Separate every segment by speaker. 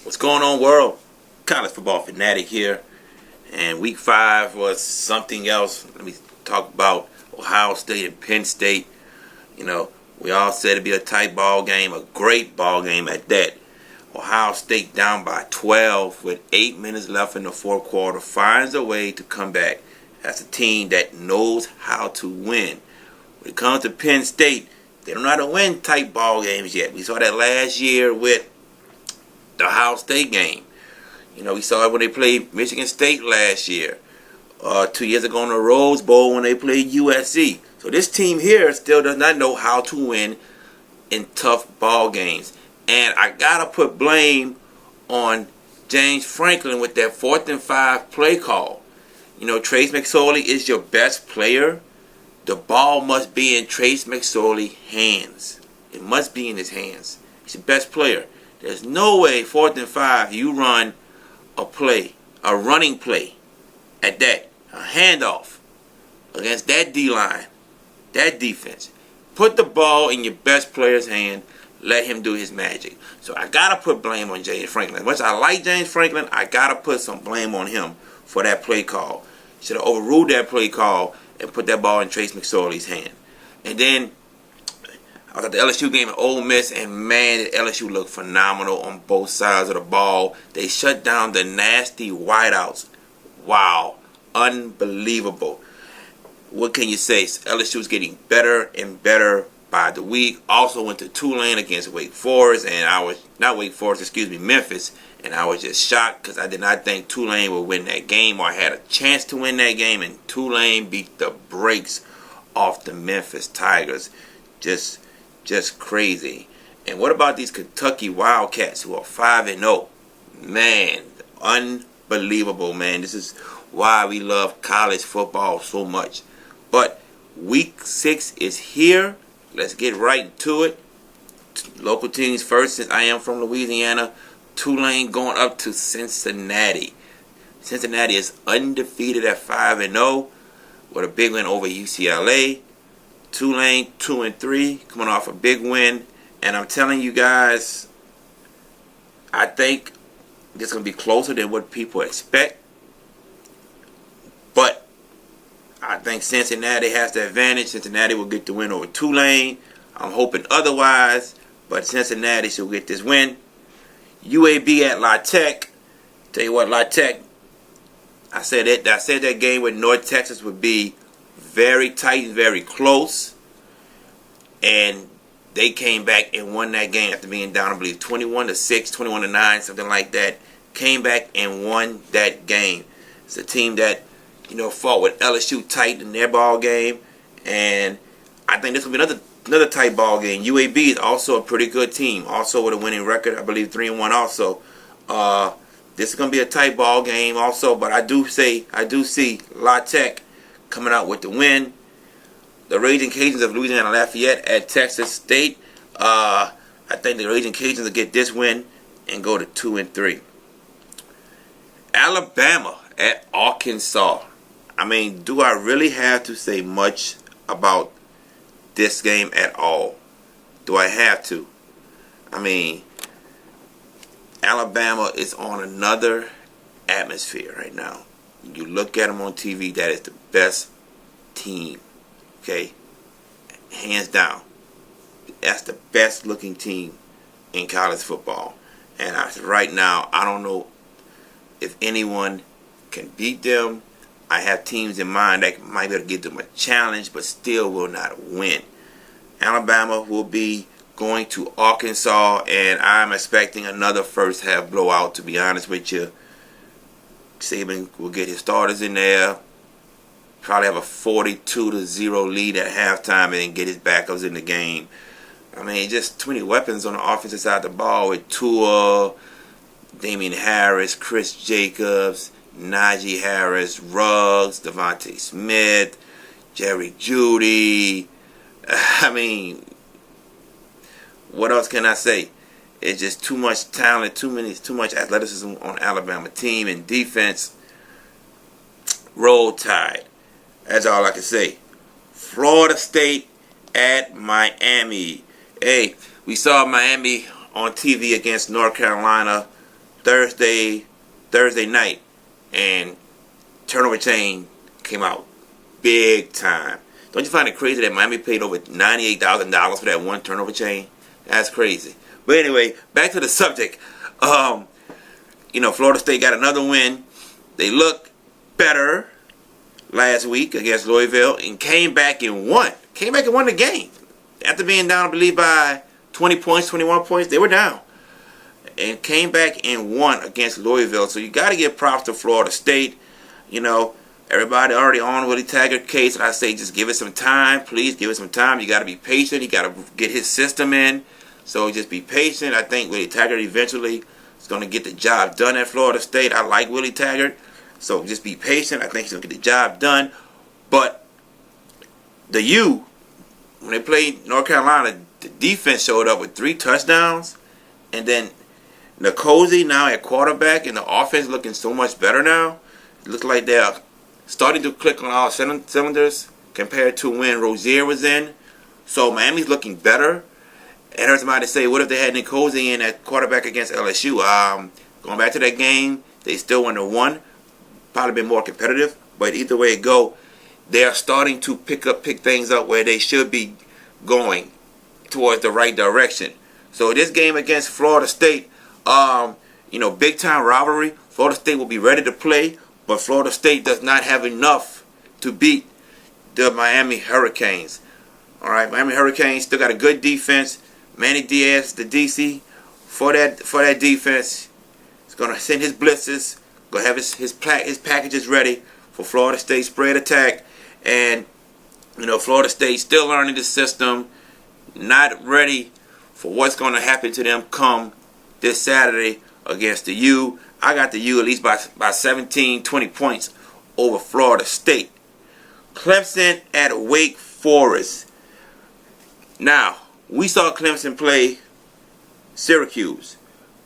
Speaker 1: What's going on, world? College football fanatic here, and week 5 was something else. Let me talk about Ohio State and Penn State. We all said it'd be a tight ball game, a great ball game at that. Ohio State down by 12 with 8 minutes left in the fourth quarter finds a way to come back. That's a team that knows how to win. When it comes to Penn State, they don't know how to win tight ball games yet. We saw that last year with the Ohio State game. We saw it when they played Michigan State last year. 2 years ago in the Rose Bowl when they played USC. So this team here still does not know how to win in tough ball games. And I gotta put blame on James Franklin with that 4th and 5 play call. Trace McSorley is your best player. The ball must be in Trace McSorley's hands. It must be in his hands. He's the best player. There's no way 4th and 5 you run a running play at that, a handoff against that D-line, that defense. Put the ball in your best player's hand. Let him do his magic. So I got to put blame on James Franklin. As much as I like James Franklin, I got to put some blame on him for that play call. Should have overruled that play call and put that ball in Trace McSorley's hand. And then I was at the LSU game at Ole Miss, and man, did LSU look phenomenal on both sides of the ball. They shut down the nasty wideouts. Wow. Unbelievable. What can you say? LSU is getting better and better by the week. Also went to Tulane against Memphis. And I was just shocked because I did not think Tulane would win that game or had a chance to win that game. And Tulane beat the brakes off the Memphis Tigers. Just crazy. And what about these Kentucky Wildcats who are 5-0? Man, unbelievable, man. This is why we love college football so much. But week 6 is here. Let's get right to it. Local teams first, since I am from Louisiana. Tulane going up to Cincinnati. Cincinnati is undefeated at 5-0 with a big win over UCLA. Tulane 2-3, coming off a big win. And I'm telling you guys, I think this is going to be closer than what people expect. But I think Cincinnati has the advantage. Cincinnati will get the win over Tulane. I'm hoping otherwise, but Cincinnati should get this win. UAB at La Tech. Tell you what, La Tech, I said that game with North Texas would be very tight and very close. And they came back and won that game after being down, I believe, 21-6, 21-9, something like that. Came back and won that game. It's a team that, fought with LSU tight in their ball game. And I think this will be another tight ball game. UAB is also a pretty good team, also with a winning record, I believe 3-1 also. This is going to be a tight ball game also, but I do see La Tech coming out with the win. The Raging Cajuns of Louisiana Lafayette at Texas State. I think the Raging Cajuns will get this win and go to 2-3. Alabama at Arkansas. I mean, do I really have to say much about this game at all? Do I have to? I mean, Alabama is on another atmosphere right now. You look at them on TV, that is the best team. Okay? Hands down. That's the best looking team in college football. And right now, I don't know if anyone can beat them. I have teams in mind that might be able to give them a challenge, but still will not win. Alabama will be going to Arkansas, and I'm expecting another first half blowout, to be honest with you. Saban will get his starters in there. Probably have a 42-0 lead at halftime and then get his backups in the game. I mean, just too many weapons on the offensive side of the ball with Tua, Damian Harris, Chris Jacobs, Najee Harris, Ruggs, Devontae Smith, Jerry Jeudy. I mean, what else can I say? It's just too much talent, too much athleticism on Alabama team and defense. Roll Tide. That's all I can say. Florida State at Miami. Hey, we saw Miami on TV against North Carolina. Thursday night, and turnover chain came out big time. Don't you find it crazy that Miami paid over $98,000 for that one turnover chain? That's crazy. But anyway, back to the subject. Florida State got another win. They looked better last week against Louisville and came back and won. Came back and won the game. After being down, I believe, by 20 points, 21 points, they were down. And came back and won against Louisville. So you got to give props to Florida State. Everybody already on Willie Taggart case, and I say just give it some time. Please give it some time. You got to be patient. You got to get his system in. So just be patient. I think Willie Taggart eventually is going to get the job done at Florida State. I like Willie Taggart. So just be patient. I think he's going to get the job done. But the U, when they played North Carolina, the defense showed up with 3 touchdowns. And then Nkosi now at quarterback, and the offense looking so much better now. It looks like they're starting to click on all cylinders compared to when Rozier was in. So Miami's looking better. And I heard somebody say, what if they had Nkosi in at quarterback against LSU? Going back to that game, they still wouldn't have won. Probably been more competitive. But either way it go, they are starting to pick things up where they should be going towards the right direction. So this game against Florida State, big time rivalry. Florida State will be ready to play, but Florida State does not have enough to beat the Miami Hurricanes. All right, Miami Hurricanes still got a good defense. Manny Diaz, the DC, for that defense, is gonna send his blitzes, gonna have his packages ready for Florida State spread attack, and Florida State still learning the system, not ready for what's gonna happen to them come this Saturday against the U. I got the U at least by 17, 20 points over Florida State. Clemson at Wake Forest. Now, we saw Clemson play Syracuse.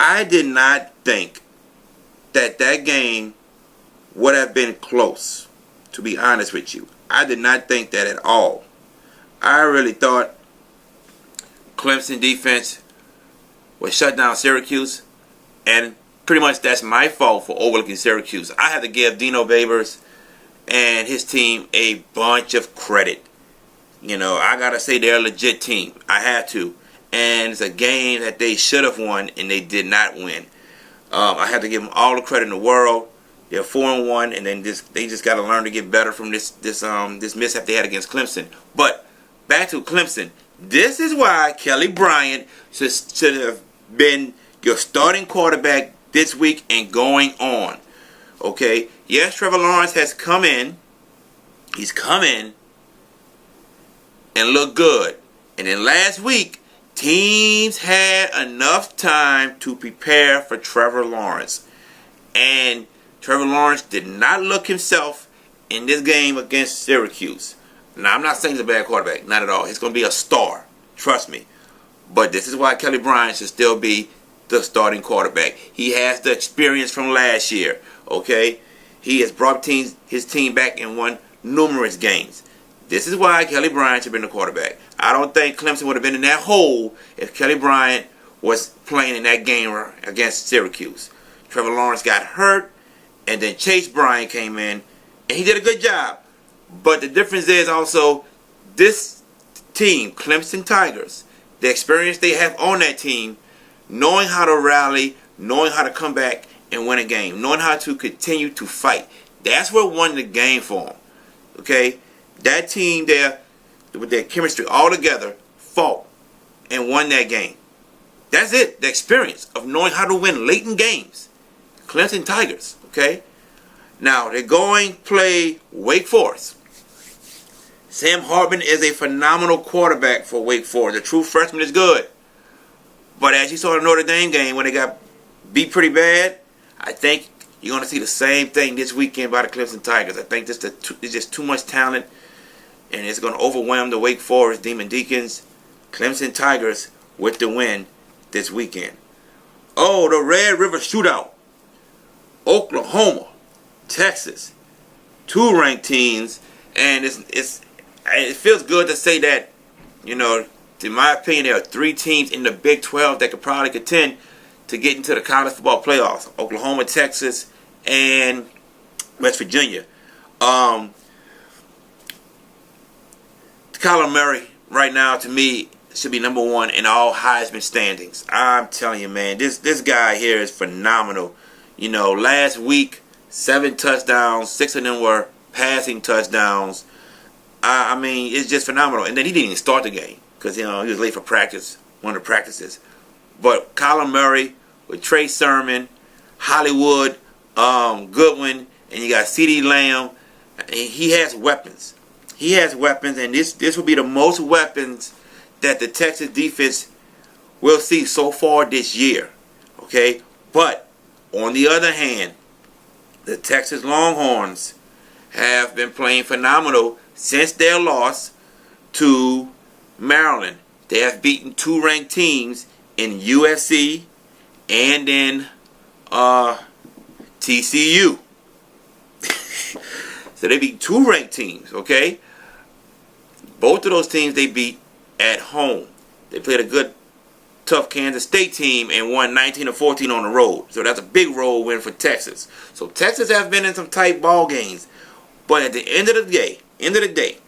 Speaker 1: I did not think that game would have been close, to be honest with you. I did not think that at all. I really thought Clemson defense would shut down Syracuse, and pretty much that's my fault for overlooking Syracuse. I have to give Dino Babers and his team a bunch of credit. I got to say they're a legit team. I had to. And it's a game that they should have won, and they did not win. I have to give them all the credit in the world. They're 4-1, and then they just got to learn to get better from this mishap they had against Clemson. But back to Clemson. This is why Kelly Bryant should have been your starting quarterback this week and going on. Okay? Yes, Trevor Lawrence has come in. He's come in and looked good. And then last week, teams had enough time to prepare for Trevor Lawrence. And Trevor Lawrence did not look himself in this game against Syracuse. Now, I'm not saying he's a bad quarterback. Not at all. He's going to be a star. Trust me. But this is why Kelly Bryant should still be the starting quarterback. He has the experience from last year. Okay? He has brought his team back and won numerous games. This is why Kelly Bryant should have been the quarterback. I don't think Clemson would have been in that hole if Kelly Bryant was playing in that game against Syracuse. Trevor Lawrence got hurt, and then Chase Bryant came in, and he did a good job. But the difference is also this team, Clemson Tigers, the experience they have on that team, knowing how to rally, knowing how to come back and win a game, knowing how to continue to fight. That's what won the game for them. Okay? That team there, with their chemistry all together, fought and won that game. That's it. The experience of knowing how to win late in games. Clemson Tigers. Okay? Now, they're going to play Wake Forest. Sam Hartman is a phenomenal quarterback for Wake Forest. The true freshman is good. But as you saw in the Notre Dame game when they got beat pretty bad, I think you're going to see the same thing this weekend by the Clemson Tigers. I think there's just too much talent, and it's going to overwhelm the Wake Forest Demon Deacons. Clemson Tigers with the win this weekend. Oh, the Red River Shootout. Oklahoma, Texas, 2 ranked teams, and it feels good to say that, in my opinion, there are 3 teams in the Big 12 that could probably contend to get into the college football playoffs. Oklahoma, Texas, and West Virginia. Kyler Murray right now, to me, should be number one in all Heisman standings. I'm telling you, man, this guy here is phenomenal. You know, last week, 7 touchdowns, 6 of them were passing touchdowns. I mean, it's just phenomenal. And then he didn't even start the game because, you know, he was late for practice, one of the practices. But Kyler Murray with Trey Sermon, Hollywood, Goodwin, and you got CeeDee Lamb. He has weapons. He has weapons, and this will be the most weapons that the Texas defense will see so far this year. Okay? But, on the other hand, the Texas Longhorns have been playing phenomenal since their loss to Maryland. They have beaten 2 ranked teams in USC and in TCU. So they beat 2 ranked teams, okay? Both of those teams they beat at home. They played a good, tough Kansas State team and won 19-14 on the road. So that's a big road win for Texas. So Texas has been in some tight ball games. But at the end of the day,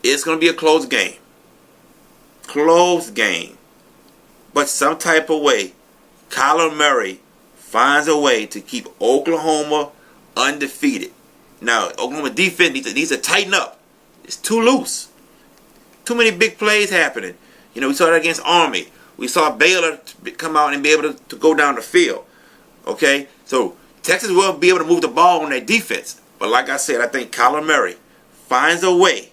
Speaker 1: it's going to be a close game. Close game. But some type of way, Kyler Murray finds a way to keep Oklahoma undefeated. Now, Oklahoma defense needs to tighten up. It's too loose. Too many big plays happening. You know, we saw that against Army. We saw Baylor come out and be able to go down the field. Okay? So, Texas will be able to move the ball on their defense. But like I said, I think Kyler Murray finds a way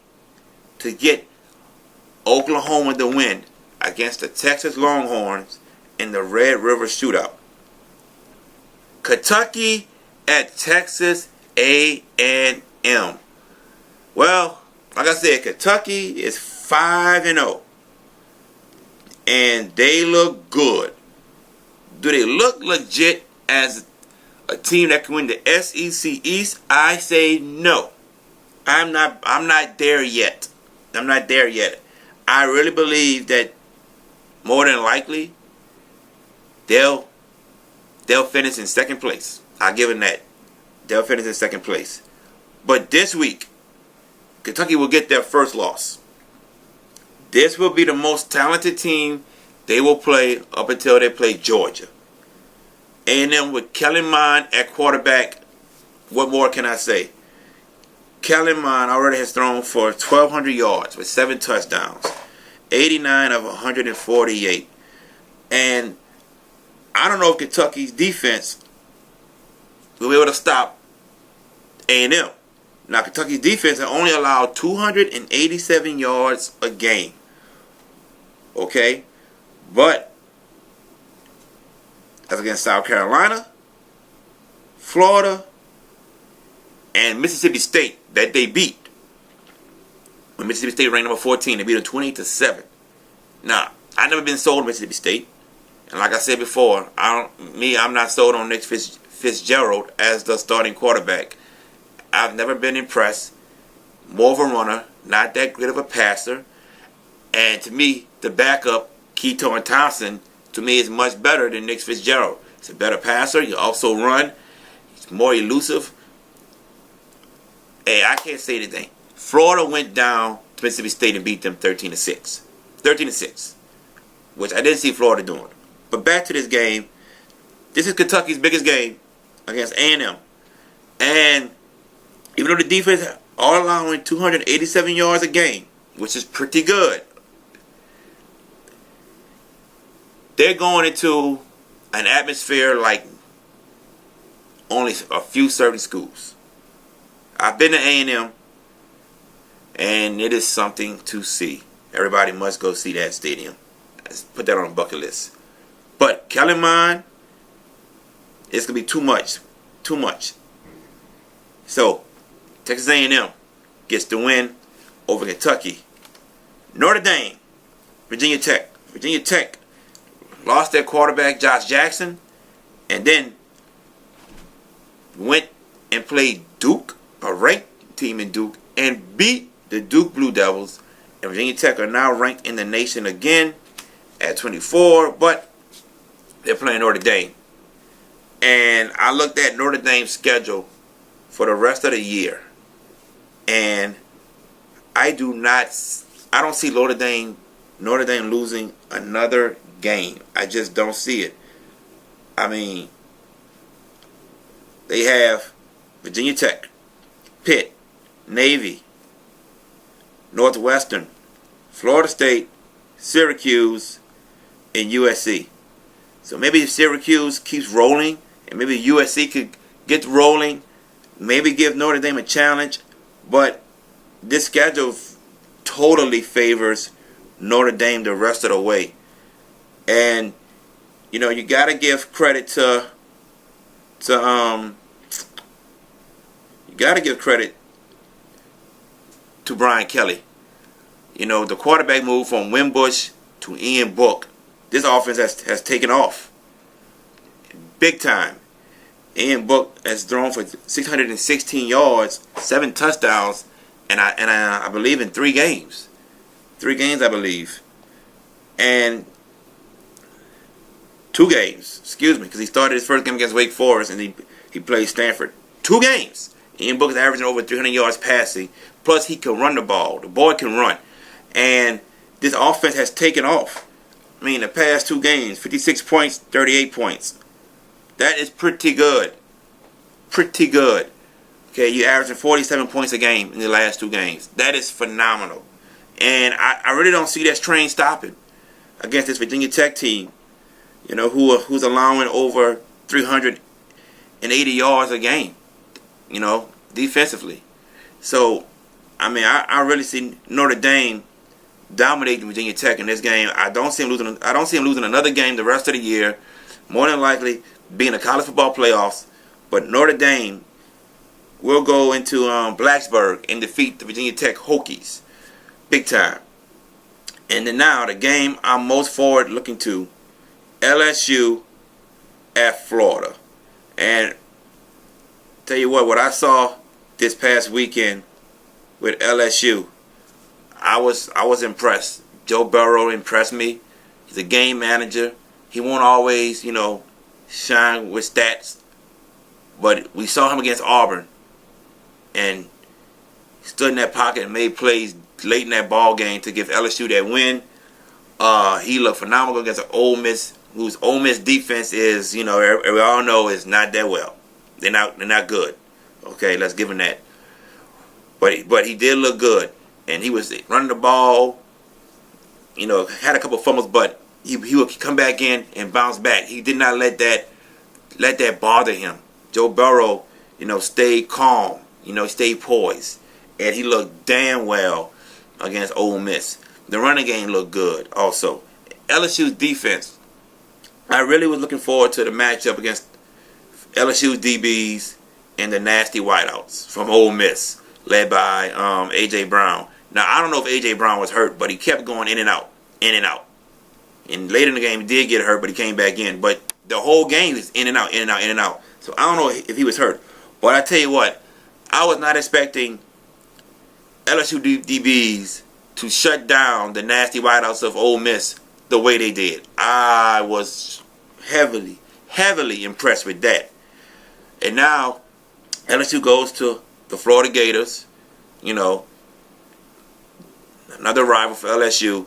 Speaker 1: to get Oklahoma to win against the Texas Longhorns in the Red River Shootout. Kentucky at Texas A&M. Well, like I said, Kentucky is 5-0. And they look good. Do they look legit as a team that can win the SEC East? I say no. I'm not there yet. I'm not there yet. I really believe that more than likely they'll finish in second place. I'll give them that. They'll finish in second place. But this week, Kentucky will get their first loss. This will be the most talented team they will play up until they play Georgia. A&M with Kellen Mond at quarterback. What more can I say? Kellen Mond already has thrown for 1,200 yards with 7 touchdowns. 89 of 148. And I don't know if Kentucky's defense will be able to stop A&M. Now, Kentucky's defense has only allowed 287 yards a game. Okay? But that's against South Carolina, Florida, and Mississippi State that they beat. When Mississippi State ranked number 14, they beat them 28-7. Now, I've never been sold on Mississippi State. And like I said before, I'm not sold on Nick Fitzgerald as the starting quarterback. I've never been impressed. More of a runner, not that great of a passer. And to me, the backup, Keaton Thompson, to me is much better than Nick Fitzgerald. He's a better passer. He also run. He's more elusive. Hey, I can't say anything. Florida went down to Mississippi State and beat them 13-6. 13-6. Which I didn't see Florida doing. But back to this game. This is Kentucky's biggest game against A&M. And even though the defense are allowing 287 yards a game, which is pretty good, they're going into an atmosphere like only a few certain schools. I've been to A&M, and it is something to see. Everybody must go see that stadium. Let's put that on a bucket list. But Kellen Mond, it's going to be too much. Too much. So, Texas A&M gets the win over Kentucky. Notre Dame, Virginia Tech. Virginia Tech lost their quarterback, Josh Jackson, and then went and played Duke, a ranked team in Duke, and beat the Duke Blue Devils. And Virginia Tech are now ranked in the nation again at 24, but they're playing Notre Dame. And I looked at Notre Dame's schedule for the rest of the year, and I don't see Notre Dame losing another game. I just don't see it. I mean, they have Virginia Tech, Pitt, Navy, Northwestern, Florida State, Syracuse, and USC. So maybe if Syracuse keeps rolling, and maybe USC could get rolling, maybe give Notre Dame a challenge, but this schedule totally favors Notre Dame the rest of the way. And you know, you got to give credit to Brian Kelly. You know, the quarterback move from Wimbush to Ian Book. This offense has taken off big time. Ian Book has thrown for 616 yards, 7 touchdowns, and I believe in 3 games. 3 games, I believe. And 2 games, excuse me, because he started his first game against Wake Forest and he played Stanford. 2 games. Ian Book is averaging over 300 yards passing. Plus, he can run the ball. The boy can run. And this offense has taken off. I mean, the past 2 games, 56 points, 38 points. That is pretty good. Pretty good. Okay, you're averaging 47 points a game in the last 2 games. That is phenomenal. And I really don't see that train stopping against this Virginia Tech team, you know, who's allowing over 380 yards a game, you know, defensively. So, I mean, I really see Notre Dame dominating Virginia Tech in this game. I don't see him losing another game the rest of the year. More than likely being a college football playoffs. But Notre Dame will go into Blacksburg and defeat the Virginia Tech Hokies big time. And then now the game I'm most forward looking to, LSU at Florida. And tell you what I saw this past weekend with LSU, I was impressed. Joe Burrow impressed me. He's a game manager. He won't always, you know, shine with stats. But we saw him against Auburn, and he stood in that pocket and made plays late in that ball game to give LSU that win. He looked phenomenal against an Ole Miss, whose Ole Miss defense is, you know, we all know is not that well. They're not good. Okay, let's give him that. But he did look good, and he was running the ball. You know, had a couple fumbles, but he would come back in and bounce back. He did not let that bother him. Joe Burrow, you know, stayed calm. You know, stayed poised, and he looked damn well against Ole Miss. The running game looked good also. LSU's defense, I really was looking forward to the matchup against LSU's DBs and the nasty wideouts from Ole Miss, led by A.J. Brown. Now, I don't know if A.J. Brown was hurt, but he kept going in and out, in and out. And later in the game, he did get hurt, but he came back in. But the whole game is in and out, in and out, in and out. So I don't know if he was hurt. But I tell you what, I was not expecting LSU DBs to shut down the nasty wideouts of Ole Miss the way they did. I was heavily, heavily impressed with that. And now LSU goes to the Florida Gators, you know, another rival for LSU.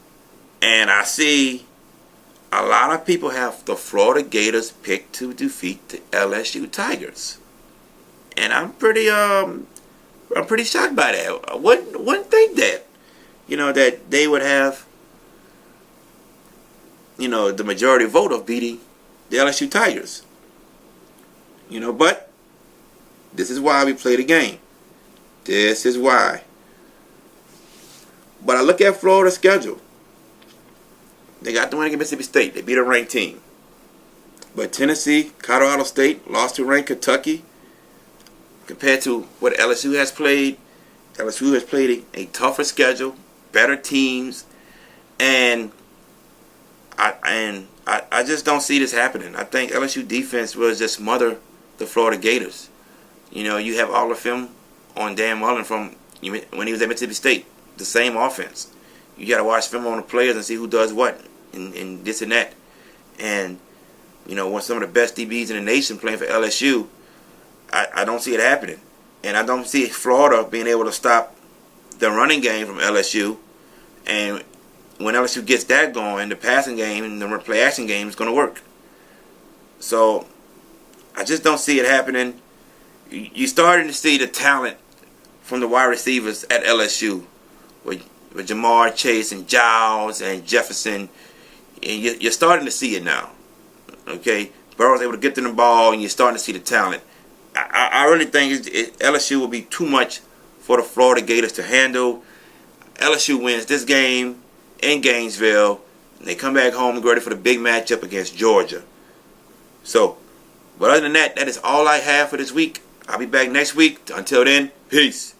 Speaker 1: And I see a lot of people have the Florida Gators picked to defeat the LSU Tigers. And I'm pretty shocked by that. I wouldn't think that, you know, that they would have, you know, the majority vote of beating the LSU Tigers. You know, but this is why we play the game. This is why. But I look at Florida's schedule. They got the win against Mississippi State. They beat a ranked team. But Tennessee, Colorado State lost to ranked Kentucky. Compared to what LSU has played, LSU has played a tougher schedule, better teams, and I just don't see this happening. I think LSU defense will just smother the Florida Gators. You know, you have all of them on Dan Mullen from when he was at Mississippi State, the same offense. You got to watch film on the players and see who does what and this and that. And, One some of the best DBs in the nation playing for LSU. I don't see it happening. And I don't see Florida being able to stop the running game from LSU. And when LSU gets that going, the passing game and the play action game is going to work. So I just don't see it happening. You're starting to see the talent from the wide receivers at LSU with Jamar Chase and Giles and Jefferson. And you're starting to see it now. Okay? Burrow's able to get to the ball, and you're starting to see the talent. I really think LSU will be too much for the Florida Gators to handle. LSU wins this game in Gainesville, and they come back home and get ready for the big matchup against Georgia. So, but other than that, that is all I have for this week. I'll be back next week. Until then, peace.